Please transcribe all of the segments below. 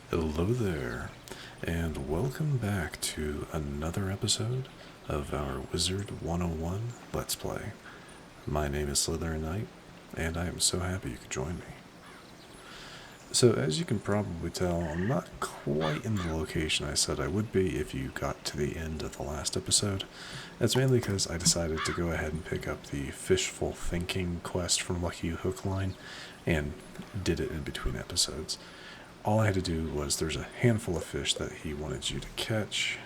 Hello there, and welcome back to another episode of our Wizard101 Let's Play. My name is SlytherinKnight, and I am so happy you could join me. So as you can probably tell, I'm not quite in the location I said I would be if you got to the end of the last episode. That's mainly because I decided to go ahead and pick up the Fishful Thinking quest from Lucky Hook Line, and did it in between episodes. All I had to do was, there's a handful of fish that he wanted you to catch.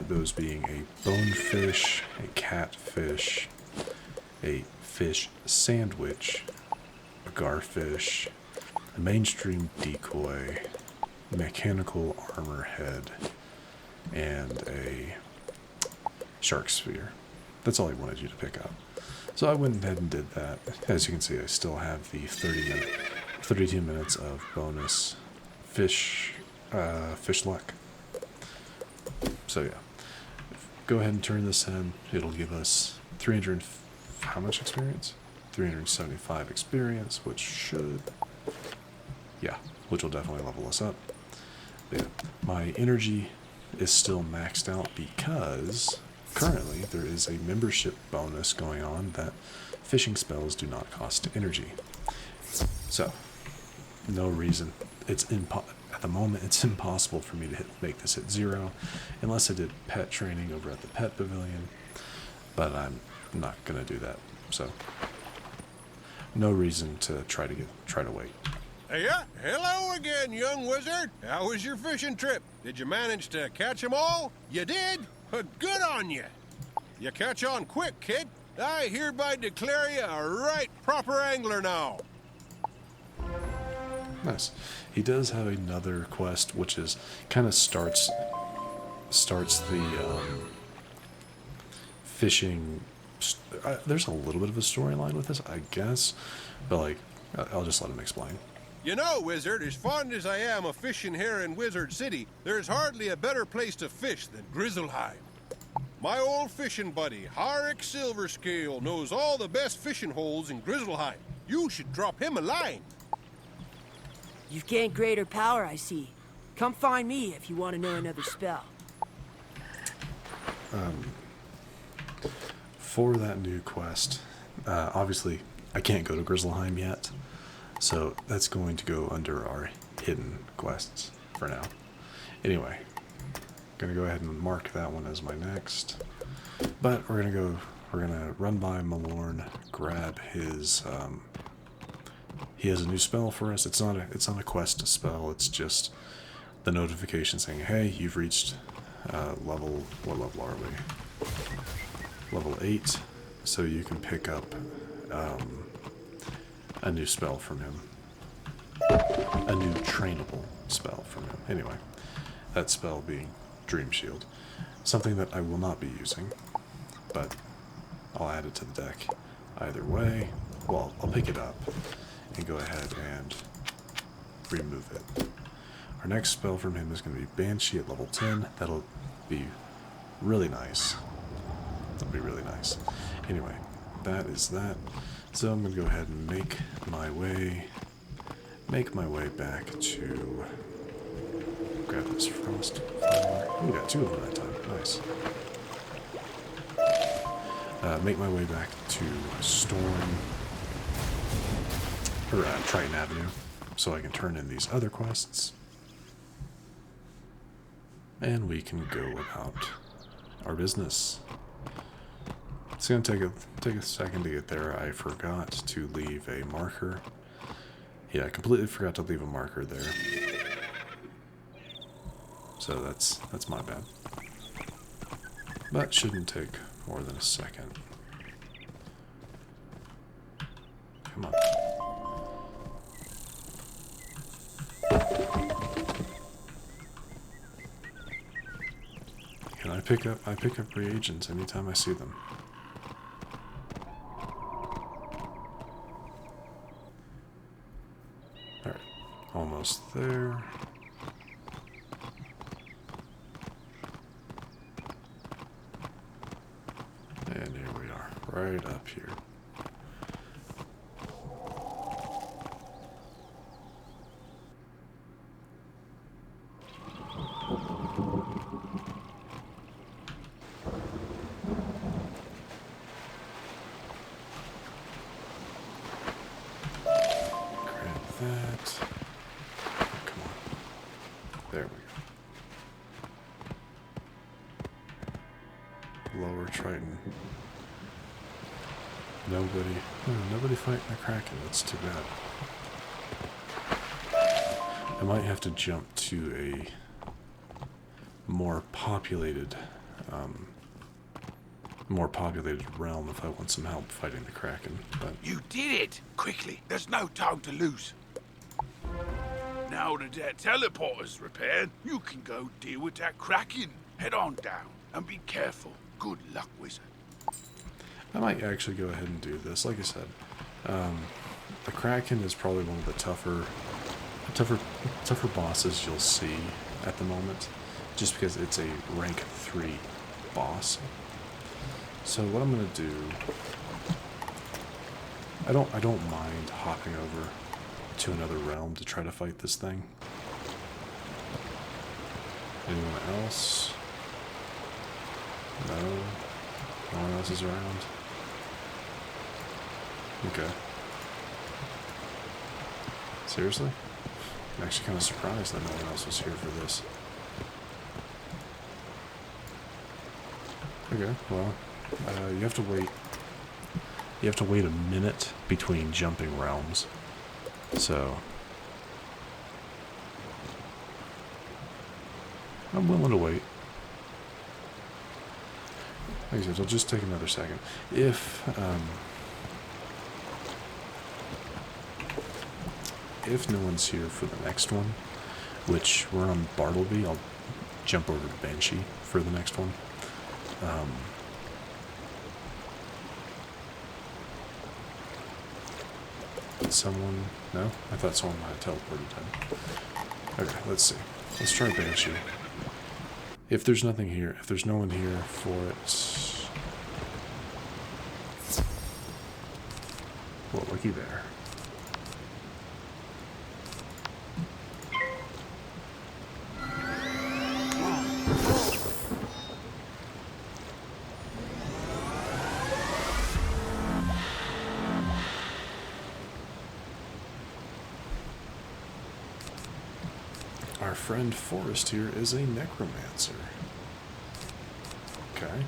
Those being a bonefish, a catfish, a fish sandwich, a garfish, a mainstream decoy, mechanical armor head, and a shark sphere. That's all he wanted you to pick up. So I went ahead and did that. As you can see, I still have the 32 minutes of bonus fish luck. So yeah, go ahead and turn this in. It'll give us how much experience? 375 experience, which will definitely level us up. But yeah, my energy is still maxed out because currently there is a membership bonus going on that fishing spells do not cost energy. So, no reason. At the moment, it's impossible for me to make this hit 0 unless I did pet training over at the pet pavilion, but I'm not going to do that. So, no reason to try to wait. Yeah, hello again, young wizard. How was your fishing trip? Did you manage to catch them all? You did? Good on you. You catch on quick, kid. I hereby declare you a right proper angler now. Nice. He does have another quest, which is kind of starts the fishing. There's a little bit of a storyline with this, I guess, but like, I'll just let him explain. You know, wizard, as fond as I am of fishing here in Wizard City, there's hardly a better place to fish than Grizzleheim. My old fishing buddy, Harik Silverscale, knows all the best fishing holes in Grizzleheim. You should drop him a line. You've gained greater power, I see. Come find me if you want to know another spell. For that new quest, obviously I can't go to Grizzleheim yet, so that's going to go under our hidden quests for now. Anyway, gonna go ahead and mark that one as my next, but we're gonna run by Malorn, grab his he has a new spell for us. It's not a quest spell, it's just the notification saying, hey, you've reached what level are we? Level 8, so you can pick up a new spell from him. A new trainable spell from him. Anyway, that spell being Dream Shield. Something that I will not be using, but I'll add it to the deck either way. Well, I'll pick it up and go ahead and remove it. Our next spell from him is going to be Banshee at level 10. That'll be really nice. That'll be really nice. Anyway, that is that. So I'm going to go ahead and make my way back to grab this frost flower. We got 2 of them that time. Nice. Make my way back to Triton Avenue, so I can turn in these other quests, and we can go about our business. It's gonna take a second to get there. I forgot to leave a marker. Yeah, I completely forgot to leave a marker there. So that's my bad. But shouldn't take more than a second. Come on. And I pick up reagents anytime I see them. Alright, almost there. And here we are, right up here. that. Oh, come on. There we go. Lower Triton. Nobody fighting the Kraken. That's too bad. I might have to jump to a more populated realm if I want some help fighting the Kraken. But You did it! Quickly, there's no time to lose. Now that that teleporter's repaired, you can go deal with that Kraken. Head on down, and be careful. Good luck, wizard. I might actually go ahead and do this. Like I said, the Kraken is probably one of the tougher bosses you'll see at the moment, just because it's a rank 3 boss. So what I'm gonna do, I don't mind hopping over to another realm to try to fight this thing. Anyone else? No? No one else is around? Okay. Seriously? I'm actually kind of surprised that no one else was here for this. Okay, well, you have to wait. You have to wait a minute between jumping realms. So I'm willing to wait. Like I said, it'll just take another second. If no one's here for the next one, which we're on Bartleby, I'll jump over to Banshee for the next one. Did someone? No? I thought someone might have teleported in. Okay, let's see. Let's try Banshee. If there's nothing here, if there's no one here for it... Well, looky there. Our friend Forrest here is a necromancer. Okay.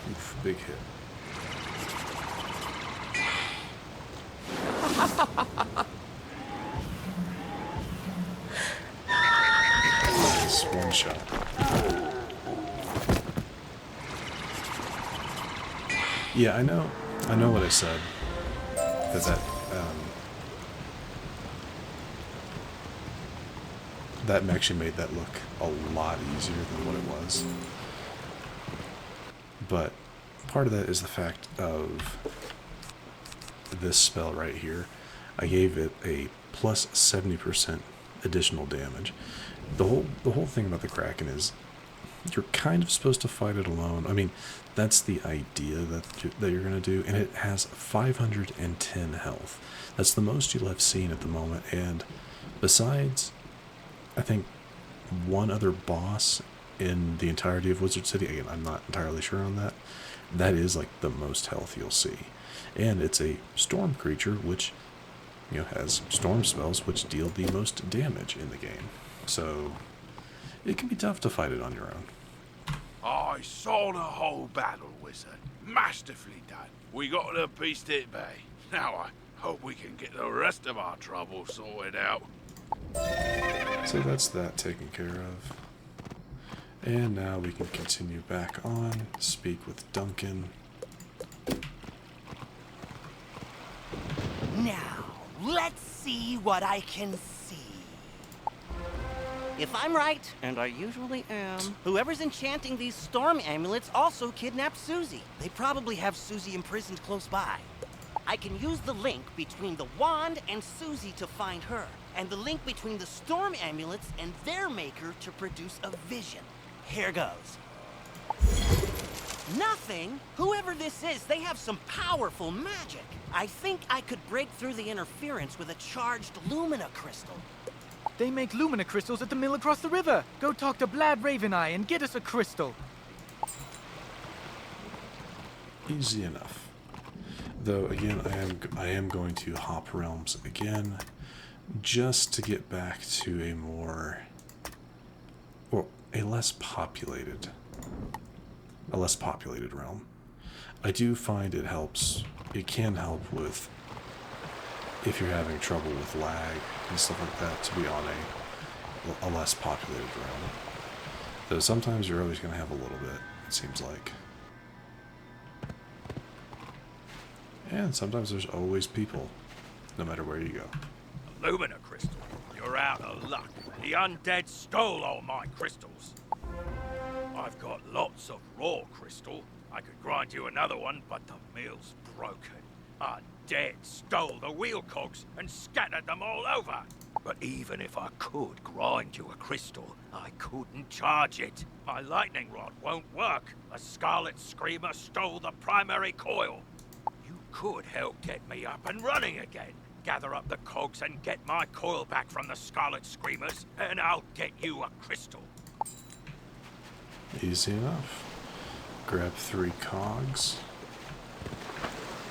Oof, big hit. Nice, one shot. Yeah, I know what I said. That actually made that look a lot easier than what it was. But part of that is the fact of this spell right here. I gave it a plus 70% additional damage. The whole thing about the Kraken is you're kind of supposed to fight it alone. I mean, that's the idea that you're going to do, and it has 510 health. That's the most you'll have seen at the moment, and besides, I think, one other boss in the entirety of Wizard City, again, I'm not entirely sure on that, that is like the most health you'll see. And it's a storm creature, which, you know, has storm spells, which deal the most damage in the game. So it can be tough to fight it on your own. I saw the whole battle, wizard. Masterfully done. We got the beast at bay. Now I hope we can get the rest of our trouble sorted out. So that's that taken care of. And now we can continue back on, speak with Duncan. Now, let's see what I can see. If I'm right, and I usually am, whoever's enchanting these storm amulets also kidnapped Susie. They probably have Susie imprisoned close by. I can use the link between the wand and Susie to find her, and the link between the storm amulets and their maker to produce a vision. Here goes. Nothing? Whoever this is, they have some powerful magic. I think I could break through the interference with a charged Lumina crystal. They make Lumina crystals at the mill across the river. Go talk to Blad Raveneye and get us a crystal. Easy enough. Though, again, I am going to hop realms again, just to get back to a more, well, a less populated realm. I do find it helps. It can help with, if you're having trouble with lag and stuff like that, to be on a less populated realm. Though sometimes you're always going to have a little bit, it seems like. And sometimes there's always people, no matter where you go. Lumina crystal, you're out of luck. The undead stole all my crystals. I've got lots of raw crystal. I could grind you another one, but the mill's broken. Undead stole the wheel cogs and scattered them all over. But even if I could grind you a crystal, I couldn't charge it. My lightning rod won't work. A Scarlet Screamer stole the primary coil. You could help get me up and running again. Gather up the cogs and get my coil back from the Scarlet Screamers, and I'll get you a crystal. Easy enough. Grab 3 cogs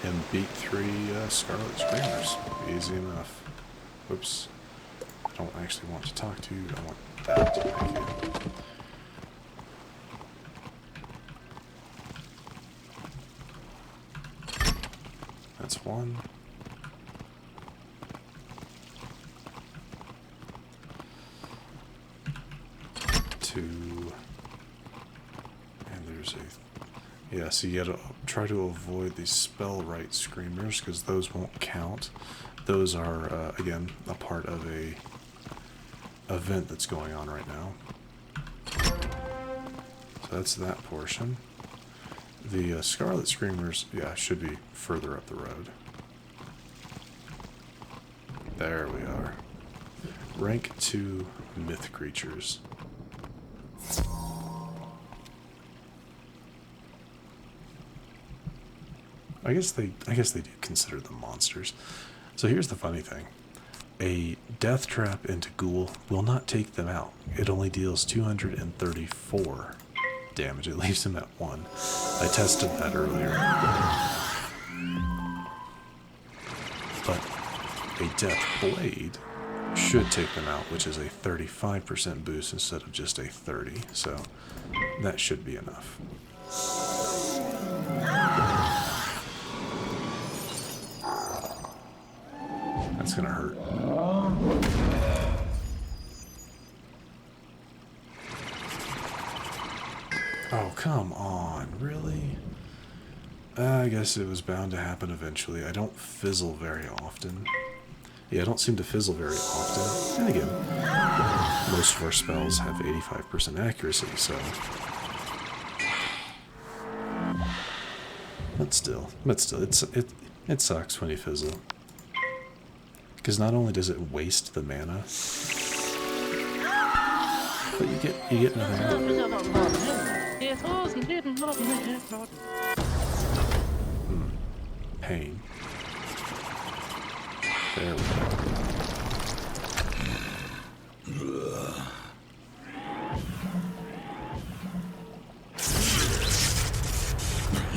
and beat 3 Scarlet Screamers. Easy enough. Whoops. I don't actually want to talk to you. I want that to make it. That's 1. 2. And there's a... Yeah, so you gotta try to avoid these spell-right screamers, because those won't count. Those are, again, a part of a event that's going on right now. So that's that portion. The Scarlet Screamers, yeah, should be further up the road. There we are. Rank 2 myth creatures. I guess they do consider them monsters. So here's the funny thing. A death trap into ghoul will not take them out. It only deals 234 damage. It leaves him at 1. I tested that earlier. But a death blade should take them out, which is a 35% boost instead of just a 30. So that should be enough. That's gonna hurt. Oh, come on, really? I guess it was bound to happen eventually. I don't fizzle very often. Yeah, I don't seem to fizzle very often. And again, most of our spells have 85% accuracy, so... But still, it sucks when you fizzle. Because not only does it waste the mana, but you get nothing out of it. Pain. There we go.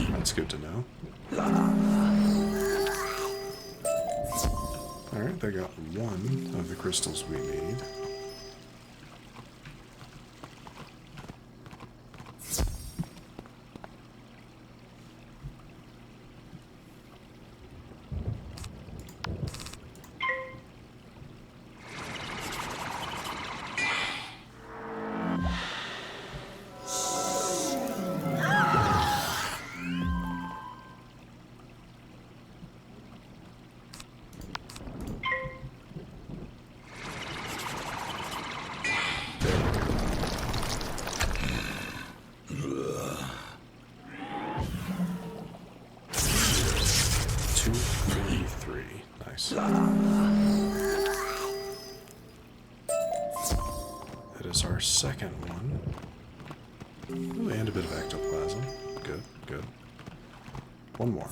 That's good to know. Alright, they got 1 of the crystals we need. That is our second one. Ooh, and a bit of ectoplasm. Good, good. One more.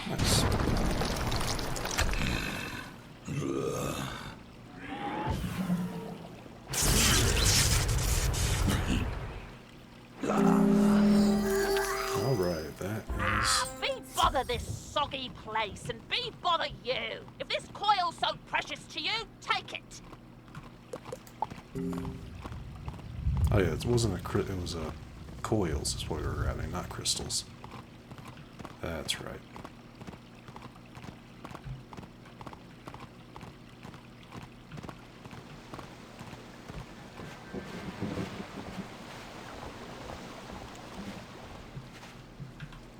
Nice. Alright, that is... Be bother this soggy place and be bother you. If this coil's so precious to you, take it. Oh yeah, it wasn't it was coils is what we were grabbing, not crystals. That's right.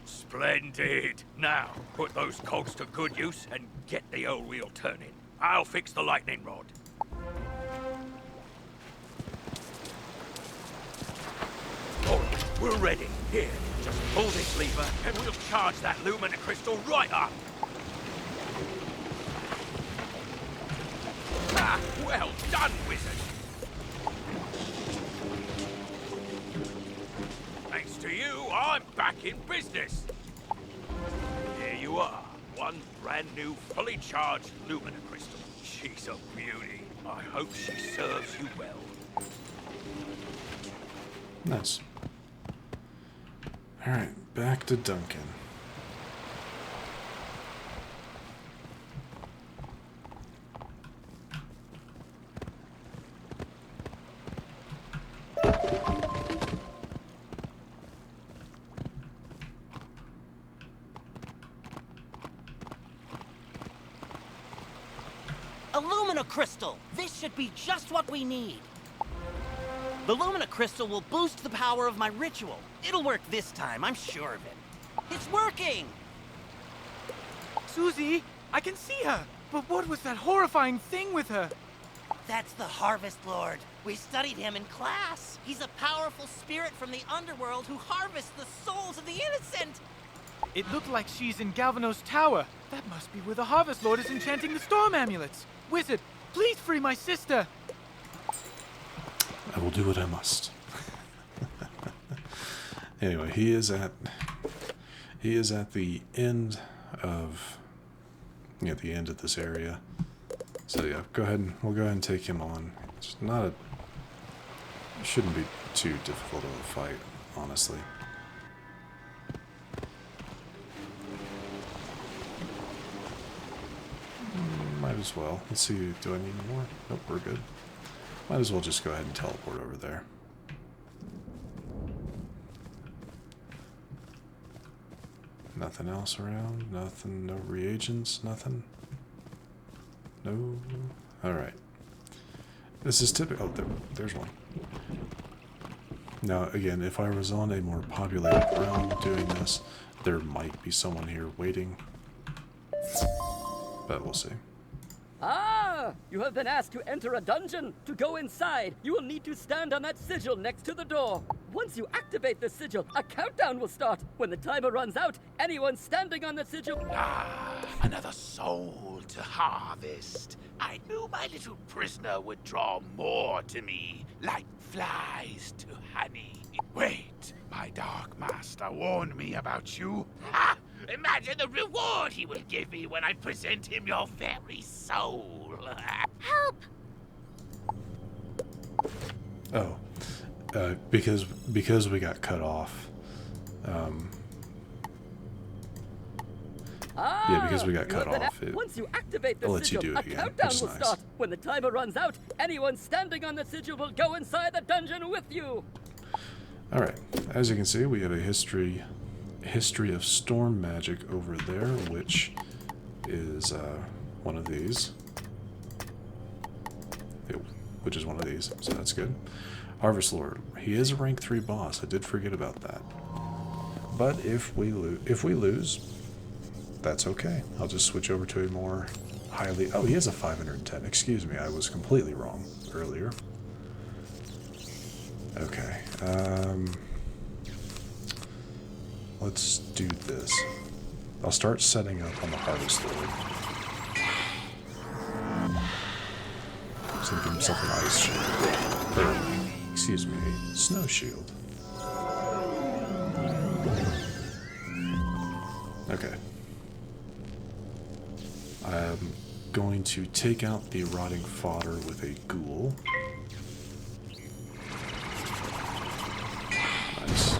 Splendid. Now, put those cogs to good use and get the old wheel turning. I'll fix the lightning rod. All right, we're ready. Here, just pull this lever and we'll charge that Lumina crystal right up. Ah, well done, wizard. Thanks to you, I'm back in business. Here you are, one brand new, fully charged Lumina crystal. She's a beauty. I hope she serves you well. Nice. Alright, back to Duncan. A Lumina crystal! This should be just what we need. The Lumina crystal will boost the power of my ritual. It'll work this time, I'm sure of it. It's working! Susie, I can see her. But what was that horrifying thing with her? That's the Harvest Lord. We studied him in class. He's a powerful spirit from the underworld who harvests the souls of the innocent. It looked like she's in Galvanos Tower. That must be where the Harvest Lord is enchanting the storm amulets. Wizard, please free my sister. I will do what I must. Anyway, he is at the end of the end of this area. So yeah, we'll go ahead and take him on. It's not it shouldn't be too difficult of a fight, honestly. Might as well. Let's see, do I need more? Nope, we're good. Might as well just go ahead and teleport over there. Nothing else around? Nothing, no reagents, nothing? No? Alright. This is typical. Oh, there's one. Now, again, if I was on a more populated realm doing this, there might be someone here waiting. But we'll see. Ah! You have been asked to enter a dungeon. To go inside, you will need to stand on that sigil next to the door. Once you activate the sigil, a countdown will start. When the timer runs out, anyone standing on the sigil... Ah, another soul to harvest. I knew my little prisoner would draw more to me, like flies to honey. Wait, my dark master warned me about you. Ha! Imagine the reward he will give me when I present him your very soul. Help! Oh. Because we got cut off. Yeah, because we got cut off. Once you activate the lets you sigil, do it a again, countdown which is will nice. start. When the timer runs out, anyone standing on the sigil will go inside the dungeon with you. Alright, as you can see, we have a history of storm magic over there, which is one of these. Which is one of these, so that's good. Harvest Lord. He is a rank 3 boss. I did forget about that. But if we lose, that's okay. I'll just switch over to a more highly... Oh, he has a 510. Excuse me, I was completely wrong earlier. Okay, let's do this. I'll start setting up on the Harvest Lord. So give himself an ice shield. Or, excuse me, a snow shield. Okay. I'm going to take out the rotting fodder with a ghoul. Nice.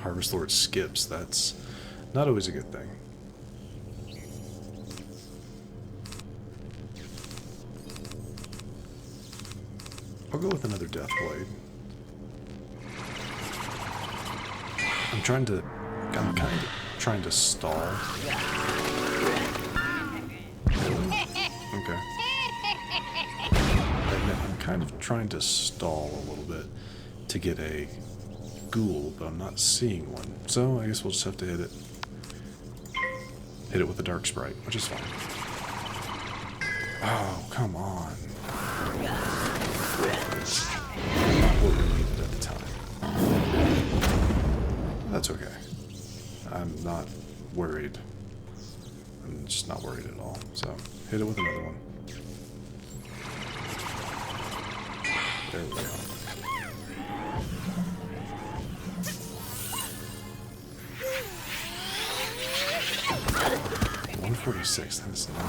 Harvest Lord skips. That's not always a good thing. I'll go with another Death Blade. I'm kind of trying to stall. Okay. I'm kind of trying to stall a little bit to get a ghoul, but I'm not seeing one. So I guess we'll just have to hit it. Hit it with a Dark Sprite, which is fine. Oh, come on. Not what we needed at the time. That's okay. I'm not worried. I'm just not worried at all. So, hit it with another one. There we go. $146, that is not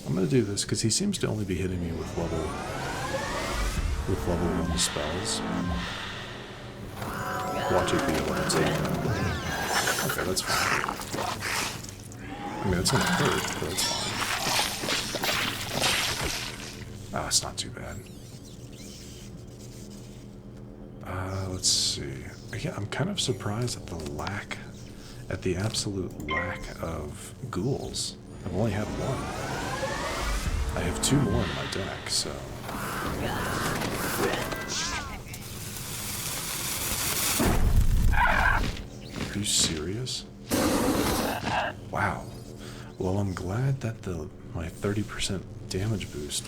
I'm gonna do this because he seems to only be hitting me with level 1 spells. Watch it be able to take that. Okay, that's fine. I mean, it's gonna hurt, but it's fine. Ah, it's not too bad. Let's see. Yeah, I'm kind of surprised at the absolute lack of ghouls. I've only had one. I have 2 more in my deck, so... Are you serious? Wow. Well, I'm glad that my 30% damage boost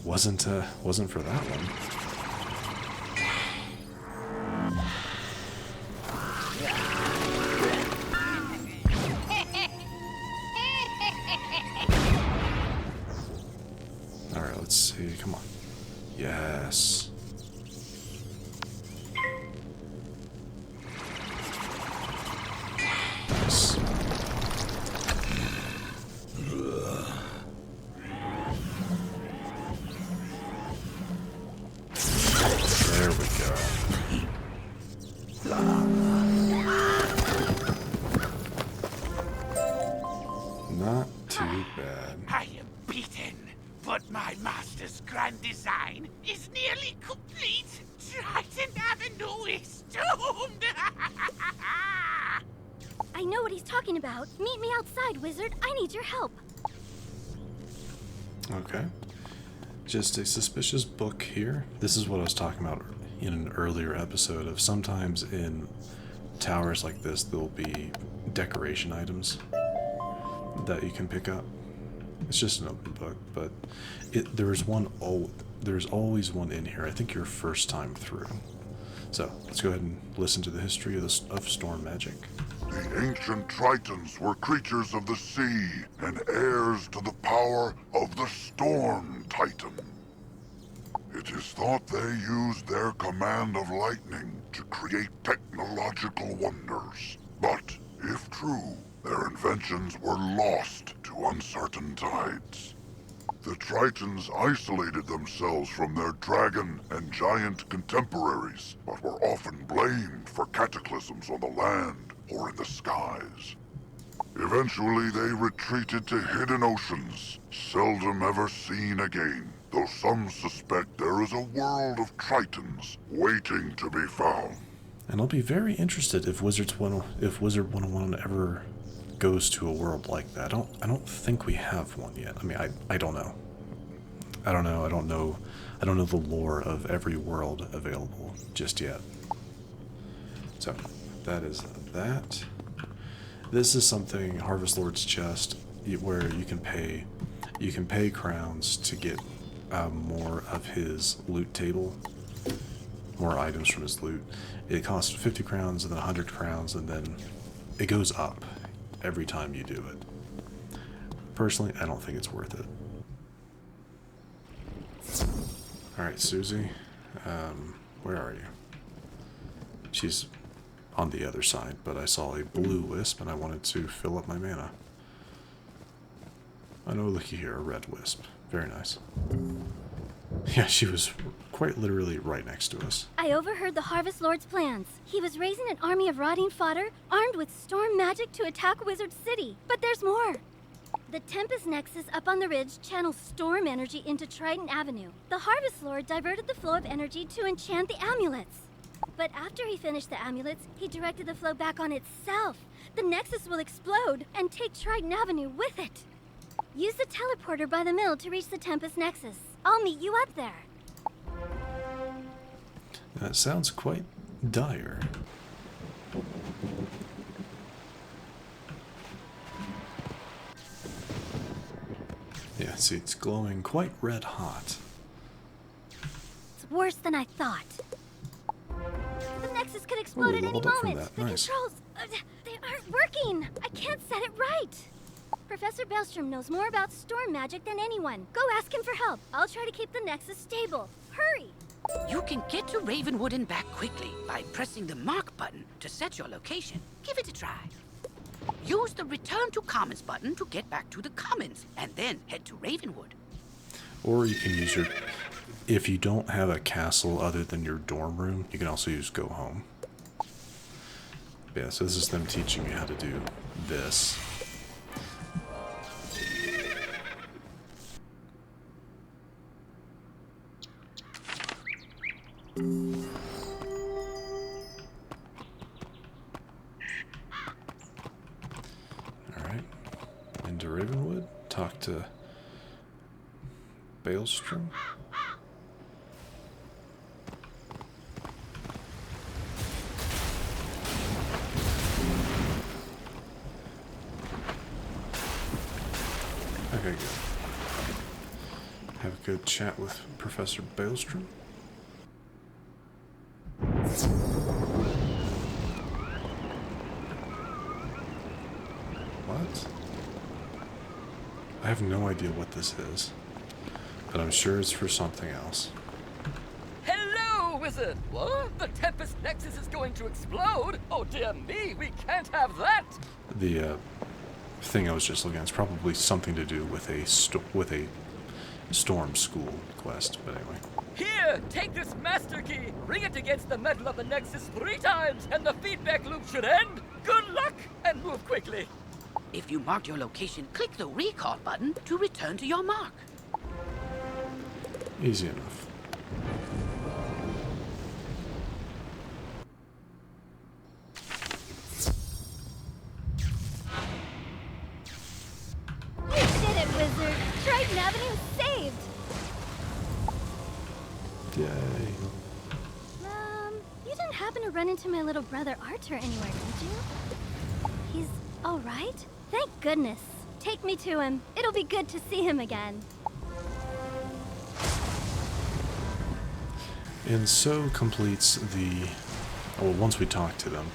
wasn't for that one. All right, let's see. Come on. Yes. Nice. There we go. Not too bad. I am beaten, but my master's grand design is nearly complete. Triton Avenue is doomed. I know what he's talking about. Meet me outside, Wizard. I need your help. Okay. Just a suspicious book here. This is what I was talking about in an earlier episode of sometimes in towers like this there'll be decoration items that you can pick up. It's just an open book, but there's always one in here. I think your first time through. So let's go ahead and listen to the history of storm magic. The ancient Tritons were creatures of the sea and heirs to the power of the Storm Titan. It is thought they used their command of lightning to create technological wonders. But, if true, their inventions were lost to uncertain tides. The Tritons isolated themselves from their dragon and giant contemporaries, but were often blamed for cataclysms on the land or in the skies. Eventually they retreated to hidden oceans, seldom ever seen again, though some suspect there is a world of Tritons waiting to be found. And I'll be very interested if Wizard101 ever goes to a world like that. I don't think we have one yet. I mean, I don't know. I don't know the lore of every world available just yet. So, that is that. This is something, Harvest Lord's Chest, where you can pay crowns to get more of his loot table, more items from his loot. It costs 50 crowns and then 100 crowns, and then it goes up every time you do it. Personally, I don't think it's worth it. Alright, Susie, where are you? She's on the other side, but I saw a blue wisp and I wanted to fill up my mana. Oh no, looky here, a red wisp. Very nice. Yeah, she was quite literally right next to us. I overheard the Harvest Lord's plans. He was raising an army of rotting fodder, armed with storm magic to attack Wizard City. But there's more. The Tempest Nexus up on the ridge channels storm energy into Triton Avenue. The Harvest Lord diverted the flow of energy to enchant the amulets. But after he finished the amulets, he directed the flow back on itself. The Nexus will explode and take Triton Avenue with it. Use the teleporter by the mill to reach the Tempest Nexus. I'll meet you up there. That sounds quite dire. Yeah, see, it's glowing quite red hot. It's worse than I thought. The Nexus could explode Ooh, at any leveled up from moment. that. The Nice. controls, they aren't working. I can't set it right. Professor Bellstrom knows more about storm magic than anyone. Go ask him for help. I'll try to keep the Nexus stable. Hurry! You can get to Ravenwood and back quickly by pressing the mark button to set your location. Give it a try. Use the Return to Commons button to get back to the Commons, and then head to Ravenwood. Or you can use your... If you don't have a castle other than your dorm room, you can also use Go Home. Yeah, so this is them teaching you how to do this. Alright. Into Ravenwood. Talk to Baleström. Okay, good. Have a good chat with Professor Baleström. What? I have no idea what this is, but I'm sure it's for something else. Hello, Wizard! What? The Tempest Nexus is going to explode? Oh dear me, we can't have that! The thing I was just looking at is probably something to do with a storm school quest, but anyway. Here, take this master key, ring it against the metal of the Nexus 3 times, and the feedback loop should end. Good luck, and move quickly. If you marked your location, click the recall button to return to your mark. Easy enough. You did it, Wizard! Triton Avenue saved! Yay. You didn't happen to run into my little brother Arthur anywhere, did you? He's all right? Thank goodness. Take me to him. It'll be good to see him again. And so completes the... Well, once we talk to them,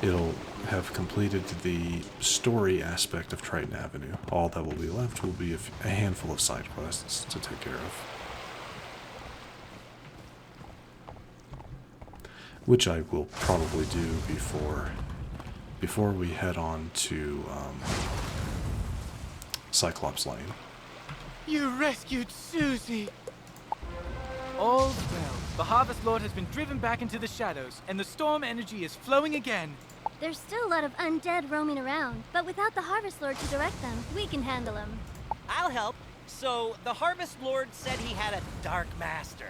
it'll have completed the story aspect of Triton Avenue. All that will be left will be a handful of side quests to take care of. Which I will probably do before we head on to Cyclops Lane. You rescued Susie! All's well. The Harvest Lord has been driven back into the shadows, and the storm energy is flowing again. There's still a lot of undead roaming around, but without the Harvest Lord to direct them, we can handle them. I'll help. So, the Harvest Lord said he had a Dark Master.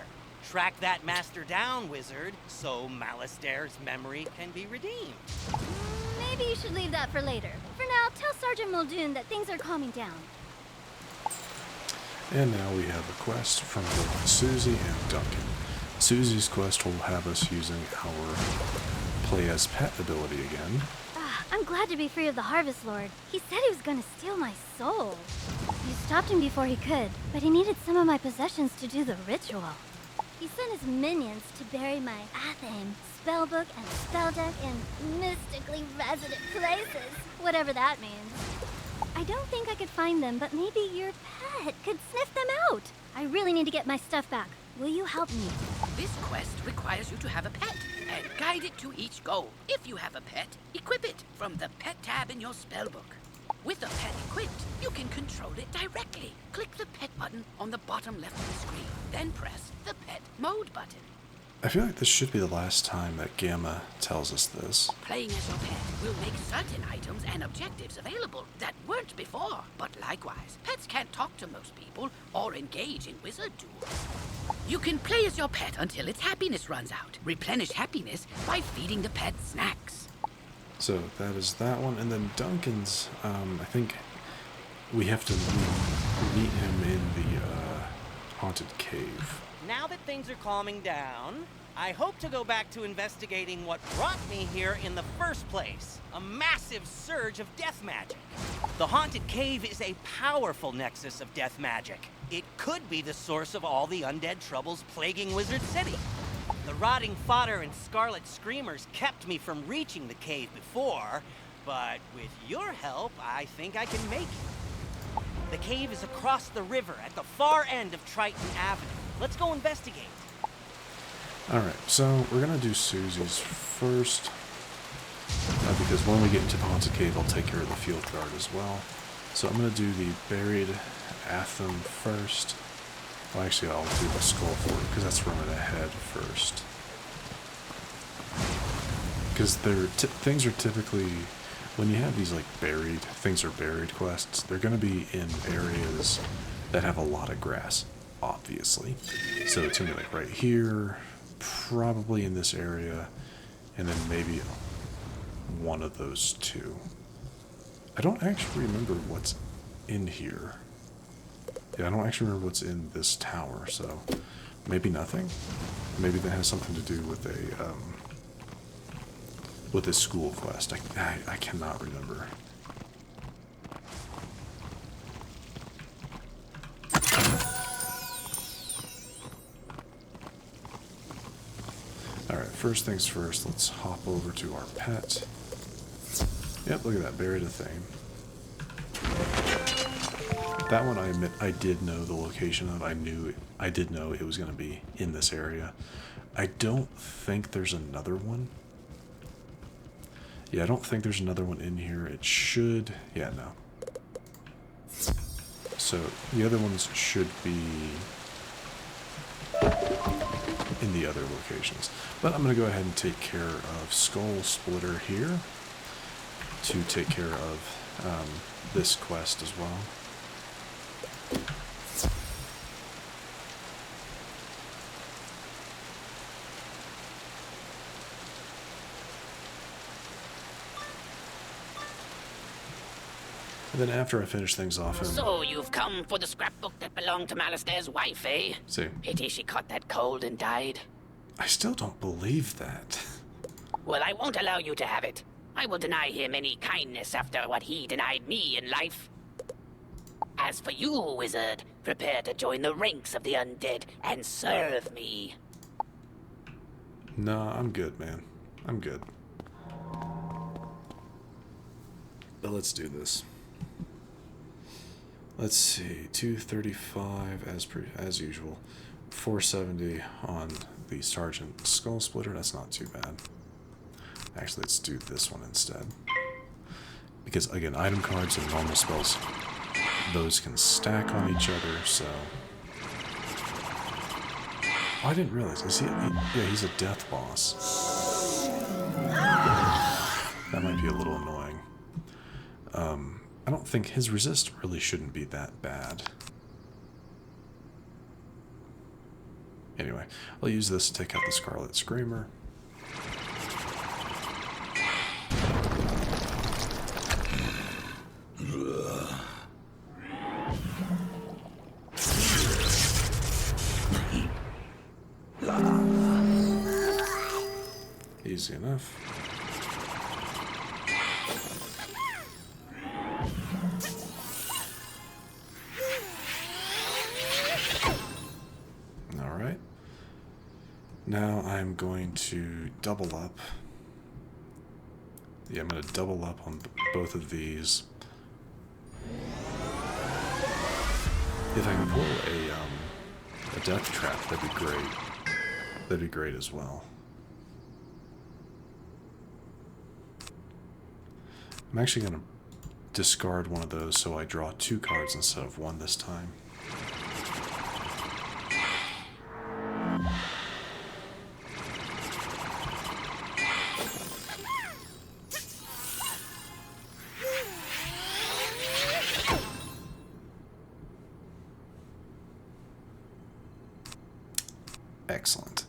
Track that master down, Wizard, so Malastaire's memory can be redeemed. Maybe you should leave that for later. For now, tell Sergeant Muldoon that things are calming down. And now we have a quest from both Susie and Duncan. Susie's quest will have us using our play as pet ability again. I'm glad to be free of the Harvest Lord. He said he was going to steal my soul. You stopped him before he could, but he needed some of my possessions to do the ritual. He sent his minions to bury my Athame, spellbook, and spell deck in mystically resident places, whatever that means. I don't think I could find them, but maybe your pet could sniff them out. I really need to get my stuff back. Will you help me? This quest requires you to have a pet and guide it to each goal. If you have a pet, equip it from the pet tab in your spellbook. With the pet equipped, you can control it directly. Click the pet button on the bottom left of the screen, then press the pet mode button. I feel like this should be the last time that Gamma tells us this. Playing as your pet will make certain items and objectives available that weren't before. But likewise, pets can't talk to most people or engage in wizard duels. You can play as your pet until its happiness runs out. Replenish happiness by feeding the pet snacks. So that is that one, and then Duncan's, I think we have to meet him in the haunted cave. Now that things are calming down, I hope to go back to investigating what brought me here in the first place. A massive surge of death magic. The haunted cave is a powerful nexus of death magic. It could be the source of all the undead troubles plaguing Wizard City. The rotting fodder and scarlet screamers kept me from reaching the cave before, but with your help, I think I can make it. The cave is across the river at the far end of Triton Avenue. Let's go investigate. Alright, so we're going to do Susie's first, because when we get into the haunted cave, I'll take care of the field guard as well. So I'm going to do the buried Athame first. Well, actually, I'll do the skull for it, because that's running ahead first. Because things are typically, when you have these like buried, things are buried quests, they're going to be in areas that have a lot of grass, obviously. So it's going to be like right here, probably in this area, and then maybe one of those two. I don't actually remember what's in here. Yeah, I don't actually remember what's in this tower, so maybe nothing. Maybe that has something to do with a school quest. I cannot remember. Alright, first things first, let's hop over to our pet. Yep, look at that, buried Athame. That one I admit I did know the location of. I did know it was going to be in this area. I don't think there's another one. Yeah, I don't think there's another one in here. It should. Yeah, no. So the other ones should be in the other locations. But I'm going to go ahead and take care of Skull Splitter here to take care of this quest as well. And then after I finish things off... So you've come for the scrapbook that belonged to Malastaire's wife, eh? See. Pity she caught that cold and died. I still don't believe that. Well, I won't allow you to have it. I will deny him any kindness after what he denied me in life. As for you, wizard, prepare to join the ranks of the undead and serve me. Nah, I'm good, man. I'm good. But let's do this. Let's see, 235 as usual, 470 on the Sergeant Skull Splitter. That's not too bad. Actually, let's do this one instead. Because again, item cards and normal spells, those can stack on each other. So, oh, I didn't realize. Is he? Yeah, he's a death boss. That might be a little annoying. I don't think his resist really shouldn't be that bad. Anyway, I'll use this to take out the Scarlet Screamer. Easy enough. Alright. Now I'm going to double up. Yeah, I'm going to double up on both of these. If I can pull a death trap, that'd be great. That'd be great as well. I'm actually going to discard one of those so I draw 2 cards instead of 1 this time. Excellent.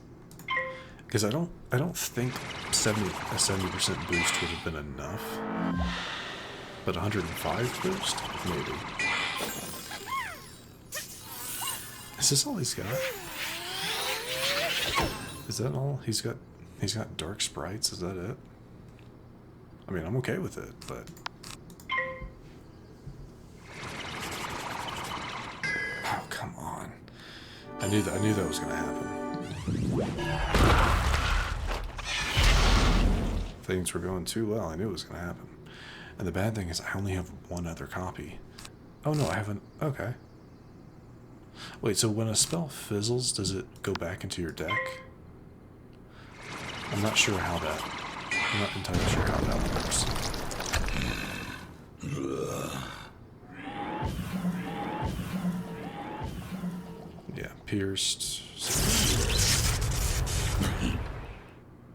Because I don't think a 70% boost would have been enough. But 105 boost? Maybe. Is this all he's got? Is that all? He's got dark sprites, is that it? I mean, I'm okay with it, but oh, come on. I knew that was gonna happen. Things were going too well. I knew it was going to happen. And the bad thing is I only have 1 other copy. Oh no, I haven't. Okay. Wait, so when a spell fizzles, does it go back into your deck? I'm not sure how that... I'm not entirely sure how that works. Yeah, pierced.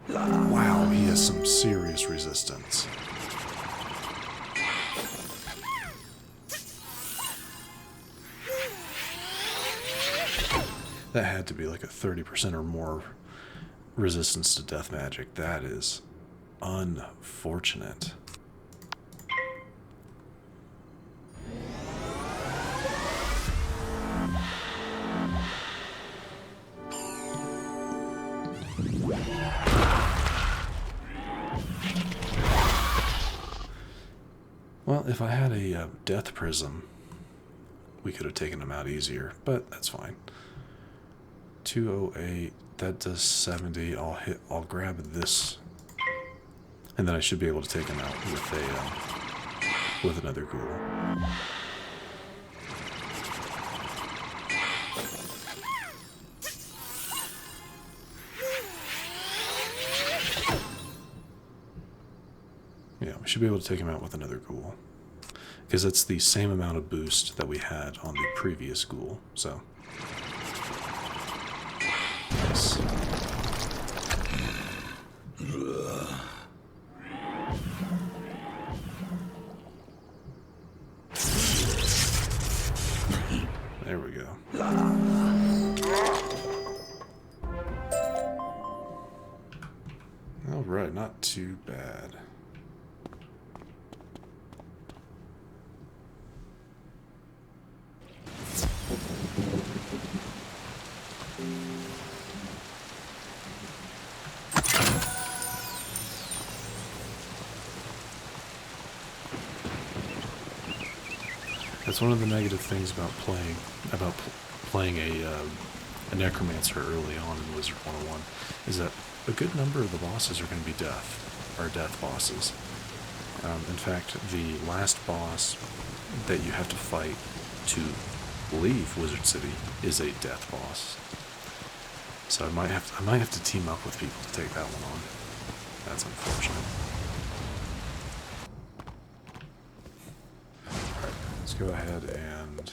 Wow, he has some serious resistance. That had to be like a 30% or more resistance to death magic. That is unfortunate. Well, if I had a death prism, we could have taken him out easier, but that's fine. 208, that does 70. I'll grab this, and then I should be able to take him out with another ghoul. Yeah, we should be able to take him out with another ghoul. Because it's the same amount of boost that we had on the previous ghoul, so. Nice. There we go. Alright, not too bad. That's one of the negative things about playing a necromancer early on in Wizard101 is that a good number of the bosses are going to be death bosses. In fact, the last boss that you have to fight to leave Wizard City is a death boss. So I might have to team up with people to take that one on. That's unfortunate. Let's go ahead and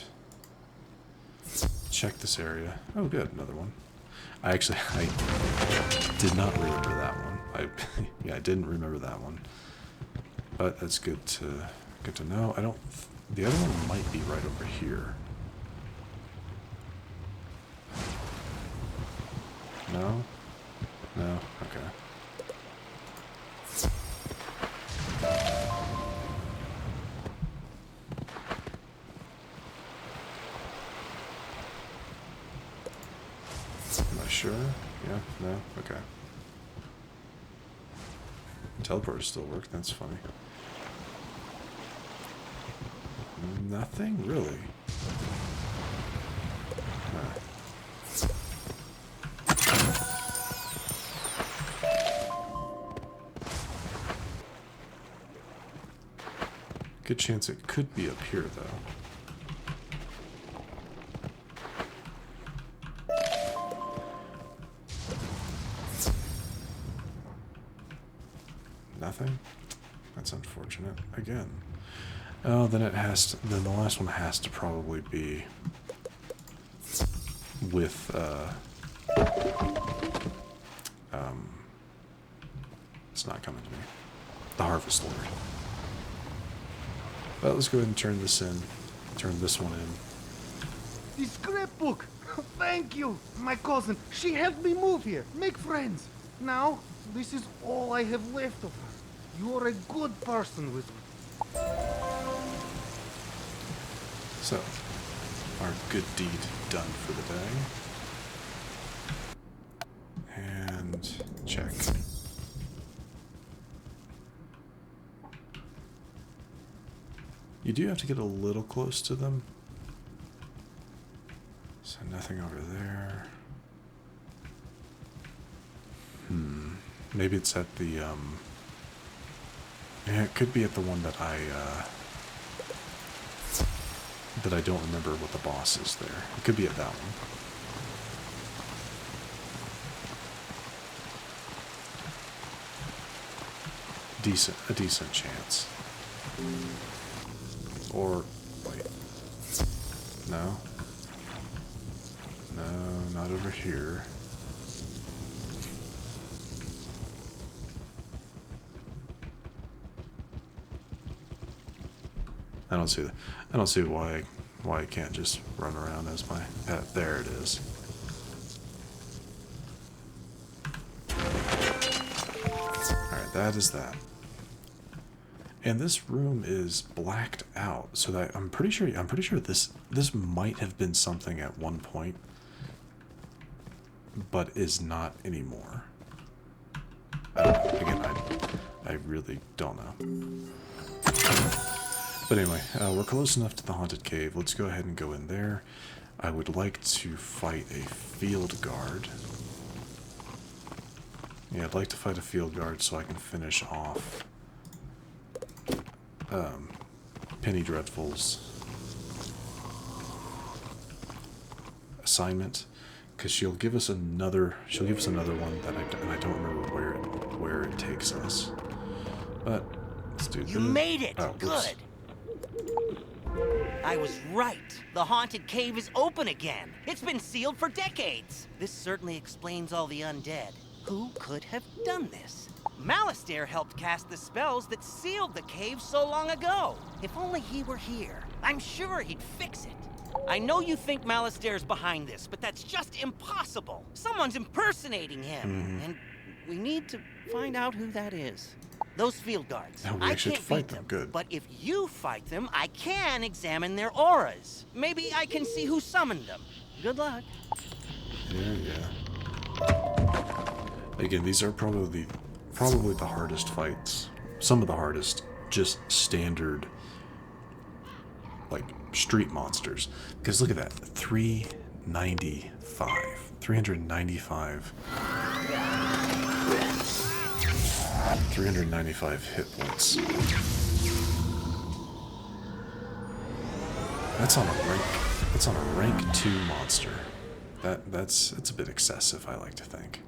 check this area. Oh, good, another one. I did not remember that one. I didn't remember that one. But that's good to know. I don't. The other one might be right over here. No? No? Okay. Am I sure? Yeah? No? Okay. Teleporters still work, that's funny. Nothing? Really? Huh. Good chance it could be up here, though. Nothing? That's unfortunate. Again. Oh, then it has to, then the last one has to probably be with, it's not coming to me. The Harvest Lord. But let's go ahead and turn this in. Turn this one in. The scrapbook! Thank you! My cousin, she helped me move here, make friends. Now, this is all I have left of her. You are a good person, Wizard. So, our good deed done for the day. And check. You do have to get a little close to them. So nothing over there. Maybe it's at the, yeah, it could be at the one that I don't remember what the boss is there. It could be at that one. A decent chance. Or, wait. No? No, not over here. I don't see why I can't just run around as my pet. There it is. Alright, that is that. And this room is blacked out, so that I'm pretty sure this might have been something at one point, but is not anymore. Again, I really don't know. But anyway, we're close enough to the haunted cave. Let's go ahead and go in there. I would like to fight a field guard. Yeah, I'd like to fight a field guard so I can finish off Penny Dreadful's assignment, because she'll give us another one that I don't remember where it takes us. But let's do this. You made it. Oh, good. I was right. The haunted cave is open again. It's been sealed for decades. This certainly explains all the undead. Who could have done this? Malastare helped cast the spells that sealed the cave so long ago. If only he were here, I'm sure he'd fix it. I know you think Malastare's behind this, but that's just impossible. Someone's impersonating him, and we need to find out who that is. Those field guards, I can't beat them, good. But if you fight them, I can examine their auras. Maybe I can see who summoned them. Good luck. Yeah. Again, these are probably the hardest fights. Some of the hardest, just standard, like, street monsters. Because look at that, 395 hit points. That's on a rank 2 monster. It's a bit excessive, I like to think.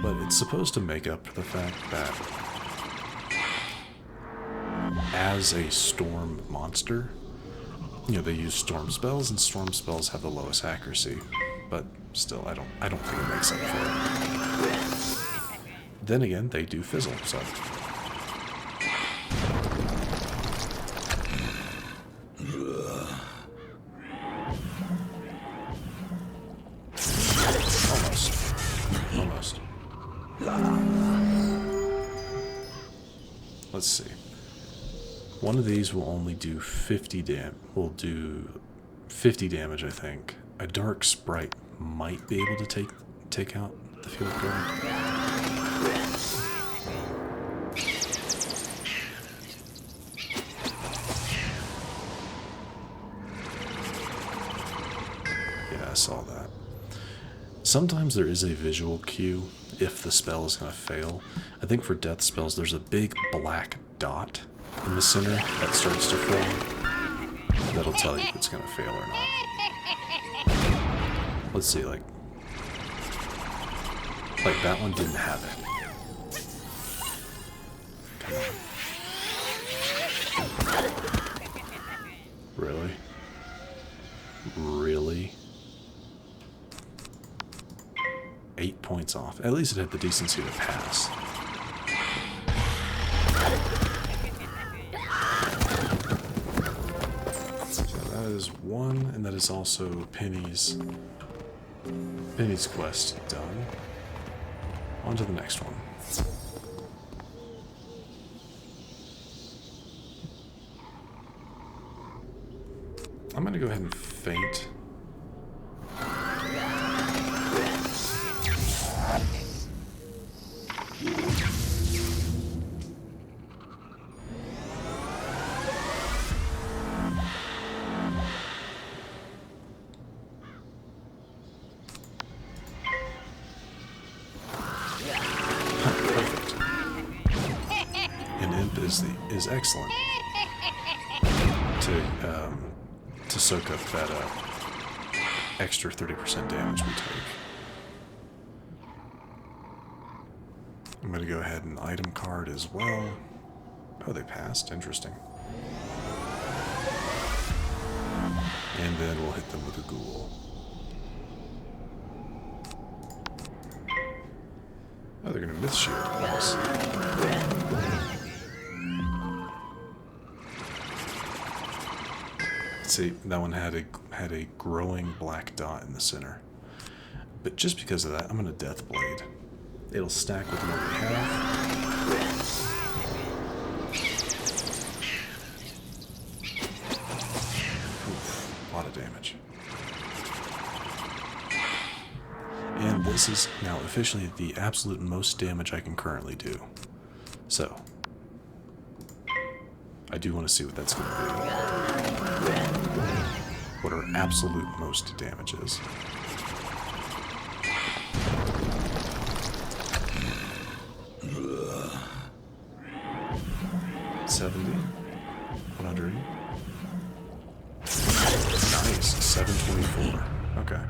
But it's supposed to make up for the fact that as a storm monster, you know, they use storm spells, and storm spells have the lowest accuracy. but still, I don't think it makes up for it. Then again, they do fizzle, so. Almost. Let's see. One of these will only do 50 damage, I think. A dark sprite might be able to take out the field guard. Yeah, I saw that. Sometimes there is a visual cue if the spell is going to fail. I think for death spells, there's a big black dot in the center that starts to form. That'll tell you if it's going to fail or not. Let's see, like that one didn't have it. Come on. Really? Really? 8 points off. At least it had the decency to pass. So that is one, and that is also Penny's quest done. On to the next one. I'm going to go ahead and faint. Is excellent to soak up that extra 30% damage we take. I'm going to go ahead and item card as well. Oh, they passed. Interesting. And then we'll hit them with a ghoul. Oh, they're going to myth shield. Nice. See, that one had a growing black dot in the center. But just because of that, I'm going to Death Blade. It'll stack with what we have. Oof, a lot of damage. And this is now officially the absolute most damage I can currently do. So, I do want to see what that's going to be. What our absolute most damage is. 70, 100. Nice, 724. Okay.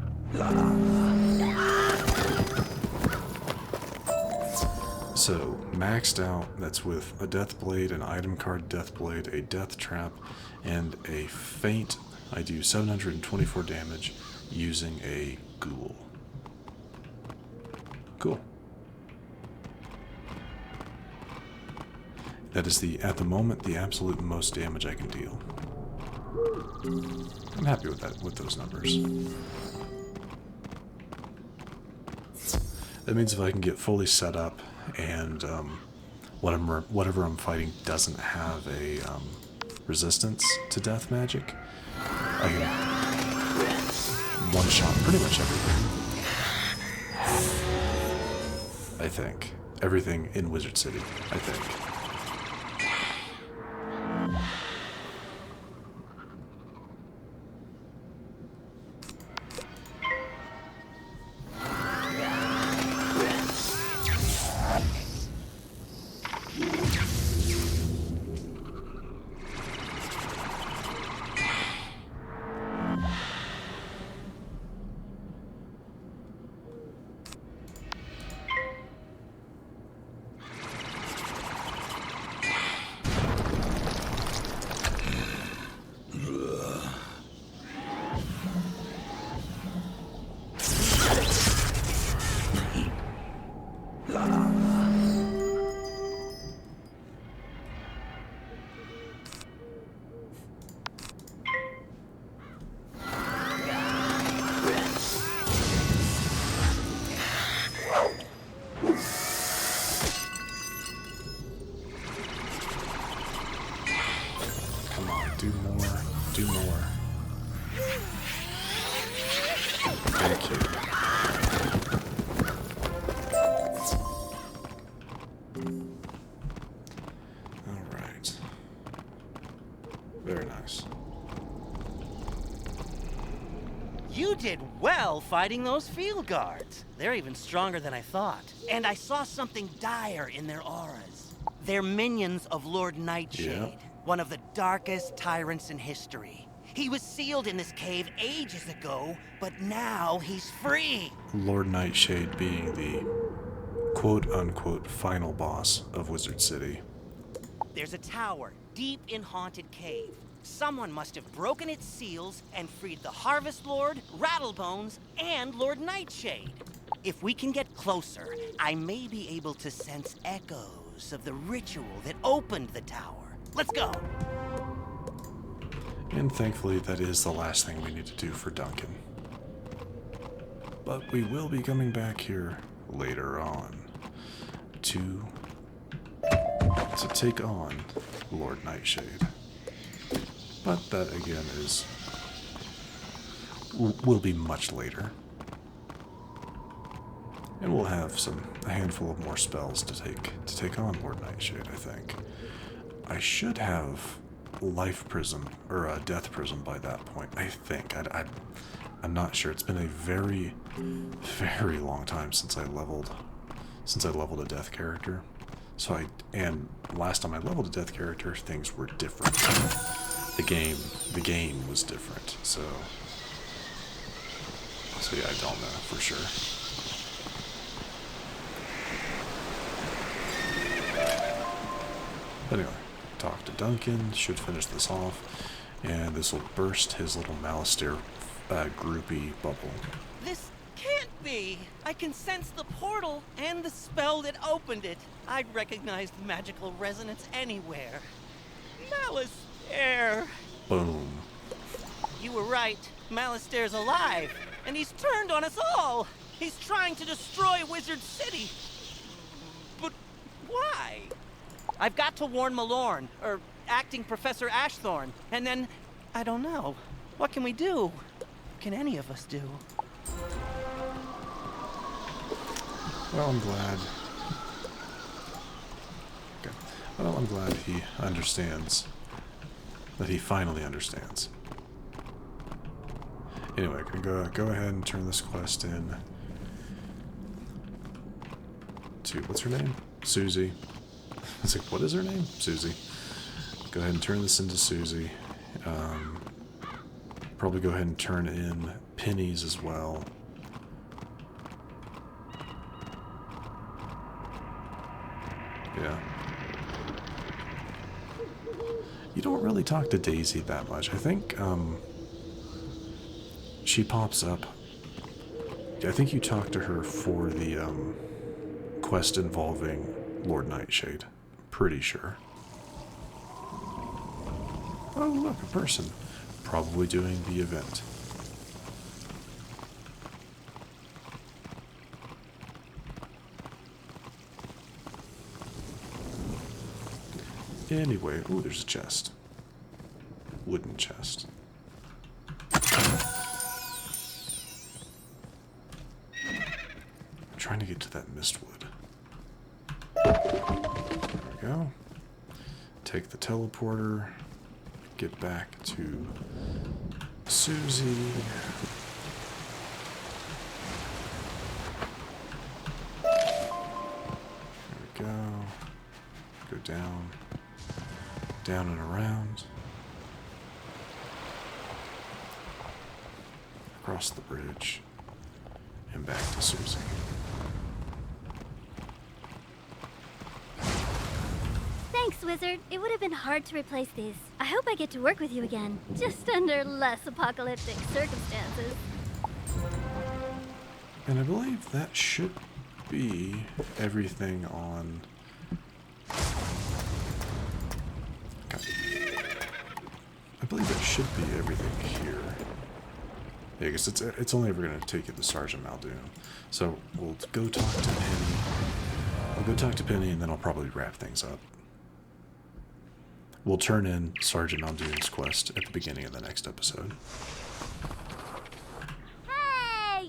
So, maxed out, that's with a Death Blade, an item card Death Blade, a Death Trap, and a Feint. I do 724 damage using a Ghoul. Cool. That is at the moment, the absolute most damage I can deal. I'm happy with that, with those numbers. That means if I can get fully set up and whatever I'm fighting doesn't have a resistance to death magic, I can one-shot pretty much everything. I think. Everything in Wizard City, I think. Thank you. Alright. Very nice. You did well fighting those field guards. They're even stronger than I thought. And I saw something dire in their auras. They're minions of Lord Nightshade, one of the darkest tyrants in history. He was sealed in this cave ages ago, but now he's free. Lord Nightshade being the quote-unquote final boss of Wizard City. There's a tower deep in Haunted Cave. Someone must have broken its seals and freed the Harvest Lord, Rattlebones, and Lord Nightshade. If we can get closer, I may be able to sense echoes of the ritual that opened the tower. Let's go! And thankfully, that is the last thing we need to do for Duncan. But we will be coming back here later on to take on Lord Nightshade. But that again will be much later. And we'll have a handful of more spells to take on Lord Nightshade, I think. I should have Life Prism, or a Death Prism by that point, I think. I'm not sure. It's been a very, very long time since I leveled a Death character. And last time I leveled a Death character, things were different. The game was different, so yeah, I don't know for sure. Anyway, talk to Duncan, should finish this off, and this will burst his little Malistaire groupie bubble. This can't be! I can sense the portal and the spell that opened it. I'd recognize the magical resonance anywhere. Malistaire! Boom. You were right. Malistaire's alive, and he's turned on us all. He's trying to destroy Wizard City. But why? I've got to warn Malorn, or acting Professor Ashthorn, and then, I don't know. What can we do? What can any of us do? Well, I'm glad. Okay. Well, I'm glad he understands. That he finally understands. Anyway, I can go ahead and turn this quest in to, what's her name? Susie. I was like, what is her name? Susie. Go ahead and turn this into Susie. Probably go ahead and turn in Pennies as well. Yeah. You don't really talk to Daisy that much. I think, she pops up. I think you talk to her for the, quest involving Lord Nightshade. Pretty sure. Oh, look, a person. Probably doing the event. Anyway, ooh, there's a chest. Wooden chest. I'm trying to get to that mistwood. There we go. Take the teleporter. Get back to Susie. There we go. Go down. Down and around. Across the bridge. And back to Susie. Thanks, Wizard. It would have been hard to replace these. I hope I get to work with you again, just under less apocalyptic circumstances. And I believe that should be everything on... I believe that should be everything here. Yeah, I guess it's only ever going to take you to Sergeant Muldoon. So we'll go talk to Penny. I'll go talk to Penny and then I'll probably wrap things up. We'll turn in Sergeant Muldoon's quest at the beginning of the next episode. Hey,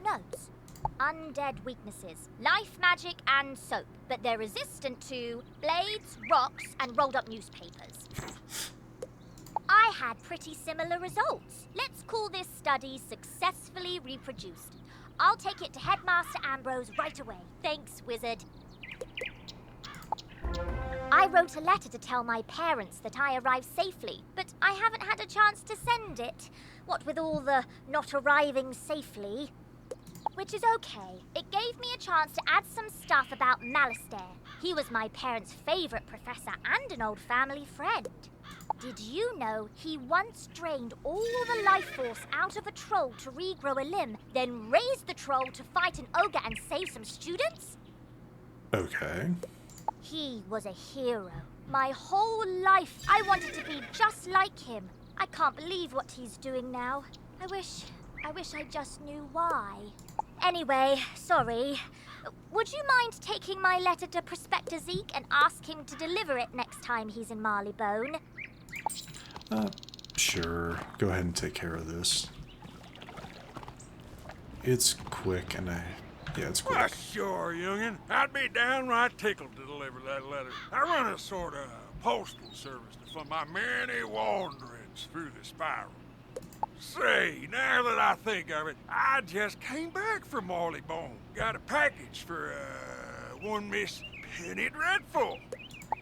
your notes. Undead weaknesses, life magic and soap, but they're resistant to blades, rocks, and rolled up newspapers. I had pretty similar results. Let's call this study successfully reproduced. I'll take it to Headmaster Ambrose right away. Thanks, Wizard. I wrote a letter to tell my parents that I arrived safely, but I haven't had a chance to send it. What with all the not arriving safely. Which is okay. It gave me a chance to add some stuff about Malistaire. He was my parents' favorite professor and an old family friend. Did you know he once drained all the life force out of a troll to regrow a limb, then raised the troll to fight an ogre and save some students? Okay. He was a hero. My whole life, I wanted to be just like him. I can't believe what he's doing now. I wish I just knew why. Anyway, sorry. Would you mind taking my letter to Prospector Zeke and ask him to deliver it next time he's in Marleybone? Sure. Go ahead and take care of this. It's quick, and yeah, it's quick. Why, sure, youngin'. I'd be downright tickled to deliver that letter. I run a sort of postal service for my many wanderings through the spiral. Say, now that I think of it, I just came back from Marleybone. Got a package for, one Miss Penny Dreadful.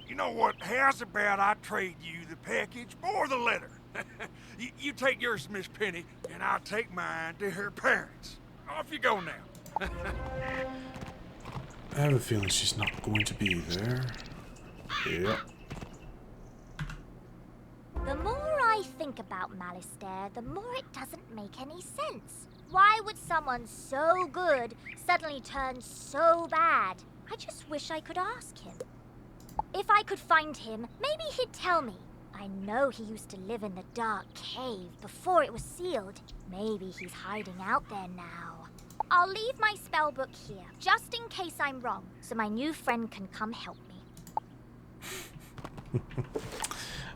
You know what? How's about I trade you the package or the letter? you take yours, Miss Penny, and I'll take mine to her parents. Off you go now. I have a feeling she's not going to be there. Yep. The more I think about Malistaire, the more it doesn't make any sense. Why would someone so good suddenly turn so bad? I just wish I could ask him. If I could find him, maybe he'd tell me. I know he used to live in the dark cave before it was sealed. Maybe he's hiding out there now. I'll leave my spellbook here, just in case I'm wrong, so my new friend can come help me.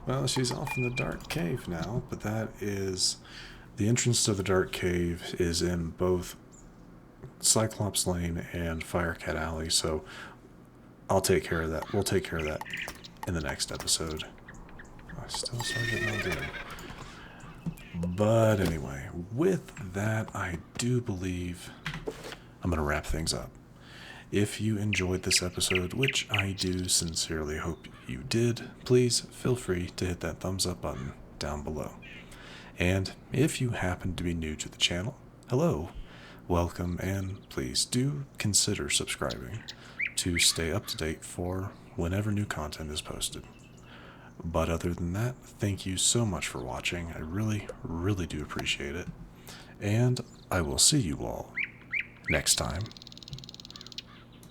Well, she's off in the dark cave now, but that is... The entrance to the dark cave is in both Cyclops Lane and Firecat Alley, so I'll take care of that. We'll take care of that in the next episode. I still Sergeant Muldoon. But anyway, with that, I do believe I'm going to wrap things up. If you enjoyed this episode, which I do sincerely hope you did, please feel free to hit that thumbs up button down below. And if you happen to be new to the channel, hello, welcome, and please do consider subscribing to stay up to date for whenever new content is posted. But other than that, thank you so much for watching. I really, really do appreciate it. And I will see you all next time.